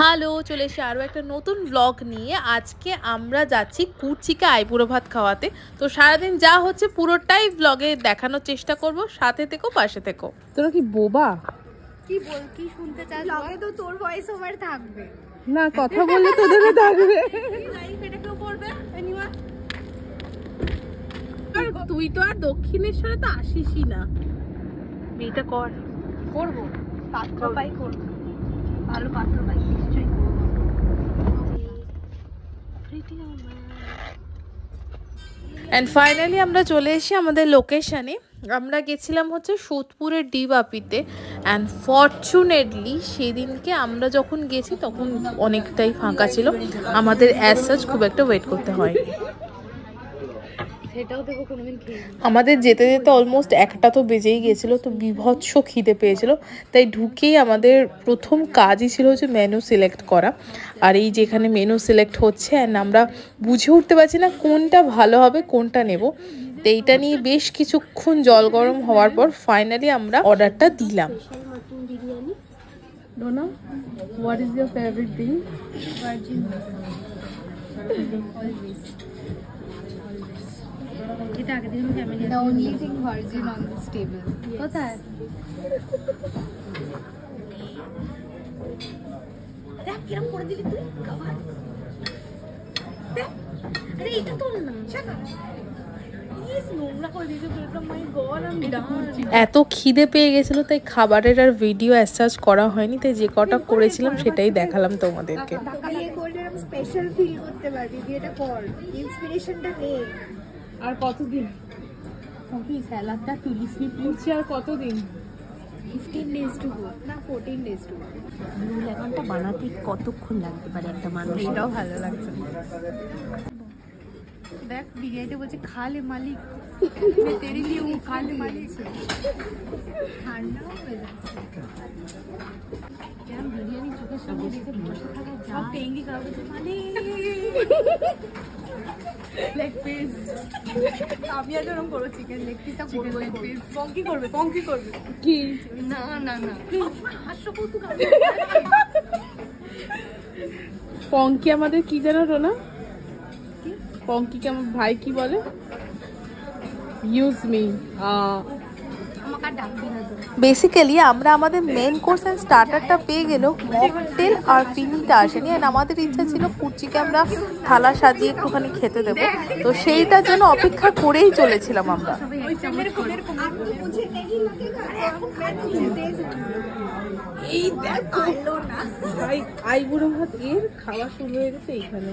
Hello, চলে এসে আরও একটা নতুন ব্লগ নিয়ে। আজকে আমরা যাচ্ছি কুর্চিকে আইবুড়ো ভাত খাওয়াতে। তো সারাদিন যা হচ্ছে পুরোটাই ব্লগে দেখানোর চেষ্টা করব। সাথে থেকো, পাশে থেকো। তোরা কি বোবা? কি শুনতে চাস? ব্লগে তো তোর ভয়েস ওভার থাকবে না, কথা বললে তোদেরও থাকবে। এটা কেউ করবে? আর তুই তো আর দক্ষিণেশ্বরে তো আসিসই না। বিয়েটা করবো, পাত্র পাই করবো, ভালো পাত্র পাই নিশ্চয়ই করবো। অ্যান্ড ফাইনালি আমরা চলে এসেছি আমাদের লোকেশানে। আমরা গেছিলাম হচ্ছে সোদপুরের ডিবাপিতে। অ্যান্ড ফরচুনেটলি সেদিনকে আমরা যখন গেছি তখন অনেকটাই ফাঁকা ছিল, আমাদের অ্যাজ সাচ খুব একটা ওয়েট করতে হয়। আমাদের যেতে যেতে অলমোস্ট 1টা তো বেজেই গেছিলো, তো বিভৎস খিদে পেয়েছিল। তাই ঢুকেই আমাদের প্রথম কাজই ছিল হচ্ছে মেনু সিলেক্ট করা। আর এই যেখানে মেনু সিলেক্ট হচ্ছে, অ্যান্ড আমরা বুঝে উঠতে পারছি না কোনটা ভালো হবে, কোনটা নেব। তো এইটা নিয়ে বেশ কিছুক্ষণ জল গরম হওয়ার পর ফাইনালি আমরা অর্ডারটা দিলাম। Donna, what is your favorite thing? Virgin. এটা আগে দিন family. The only thing virgin on this table. কোথায়? দেখ কিরম করে দিলি তুই কভার। দেখ, আরে এটা তো না। শাকা। এত খিদে পেয়ে গেছিল তাই খাবারের আর ভিডিও অ্যাসার্চ করা হয়নি, তাই যে কটা করেছিলাম সেটাই দেখালাম তোমাদেরকে। স্পেশাল ফিল করতে পারবি, এটা কর, ইন্সপিরেশনটা নে। আর কতদিন কি স্যালাডটা তুলিস নি পুচি? আর কতদিন? 15 days to go, না 14 days to go। মূল এখনটা বানাতে কতক্ষণ লাগতে পারে একটা মানুষ? এটাও ভালো লাগছে। দেখ বিরিয়ানিতে বলছে খালে মালিক, তেরে লিয়ে ও খালে মালিক। ঠান্ডা হয়ে যাচ্ছে কেন? বিরিয়ানি চোখের সামনে দেখে বসে থাকা যায়? টেঙ্গি কাউকে মানে লেগ পিস। আমি আর এরকম করবো, চিকেন লেগ পিসটা করবো। লেগ পিস পঙ্কি করবে, পঙ্কি করবে কি? না না না, হাস্য কৌতুক। পঙ্কি আমাদের কি জানো তো না? পঙ্কিকে আমার ভাই কি বলে? Use me. বেসিক্যালি আমরা আমাদের মেন কোর্স এন্ড স্টার্টারটা পেয়ে গেলেও মকটেল আর ফিনিটা আসেনি। আর আমাদের ইচ্ছা ছিল কুর্চিকে আমরা থালা সাজিয়ে একটুখানি খেতে দেবো, তো সেইটার জন্য অপেক্ষা করেই চলেছিলাম আমরা। এই দেখো ভাই, আইবুড়ো ভাত এর খাওয়া শুরু হয়ে গেছে এইখানে।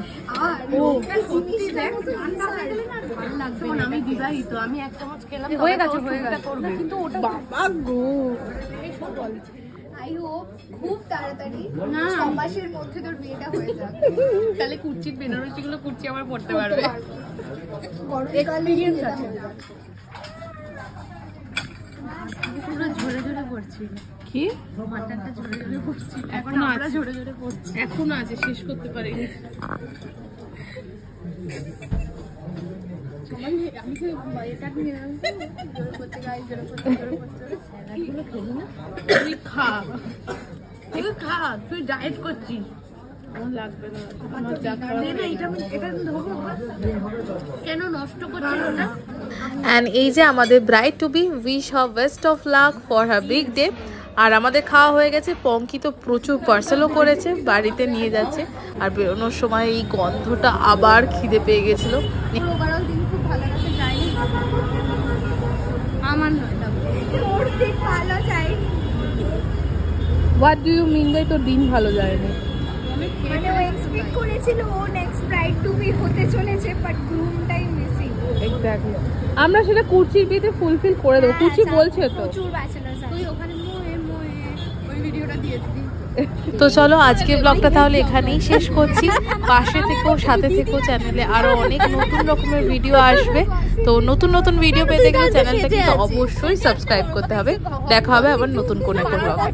আমি বিবাহিত, আমি এক চামচ খেলাম হয়ে গেছে, হয়ে গেছে। কিন্তু ওটা বাবা গো, আই হোপ খুব তাড়াতাড়ি 6 মাসের মধ্যে তোর বিয়েটা হয়ে যাবে। তাহলে কুর্চির বেনারসি গুলো কুর্চি আবার পড়তে পারবে। এক্সপেরিয়েন্স আছে। পুরো ঝরে ঝরে পড়ছি। কি? মাথাটা ঝরে ঝরে পড়ছি। এখন আমরা ঝরে ঝরে পড়ছি। এখনো আছে, শেষ করতে পারিনি। আমি এটা নিয়ে জোরে পড়ছে, গাই জোরে পড়ছে, জোরে পড়ছে। স্যালাডগুলো খেলি না? তুই খা, তুই খা, তুই ডায়েট করছিস। আমার লাগবে না, আমার যা খাওয়া হয়ে গেছে। এটা ধরবো কেন? নষ্ট করছিস ওটা। অ্যান্ড এই যে আমাদের bride to be, wish her best of luck for her big day. আর আমাদের খাওয়া হয়ে গেছে। পঙ্কি তো প্রচুর পার্সেলও করেছে, বাড়িতে নিয়ে যাচ্ছে। আর বেরোনোর সময় এই গন্ধটা আবার খিদে পেয়ে গেছিল। ওভারঅল দিন খুব ভালো কাছে যায়নি আমার, নয় ওর দিন ভালো যায়নি। What do you mean by তোর দিন ভালো যায়নি? মানে ও এক্সপেক্ট করেছিল ও নেক্সট ব্রাইড টু বি হতে চলেছে, বাট গ্রুমটাই মিসিং। এক্স্যাক্টলি, আমরা সেটা কুর্চির বিয়েতে ফুলফিল করে দেবো। কুর্চি বলছে তো প্রচুর ব্যাচেলার্স, তুই ওখানে মোয়ে মোয়ে ওই ভিডিওটা দিয়ে দিবি। তো চলো আজকের ব্লগটা তাহলে এখানেই শেষ করছি। পাশে থেকো, সাথে থেকো, চ্যানেলে আরো অনেক নতুন রকমের ভিডিও আসবে। তো নতুন নতুন ভিডিও পেতে গেলে চ্যানেলটা কিন্তু অবশ্যই সাবস্ক্রাইব করতে হবে। দেখা হবে আবার নতুন কোনো একটা ব্লগে।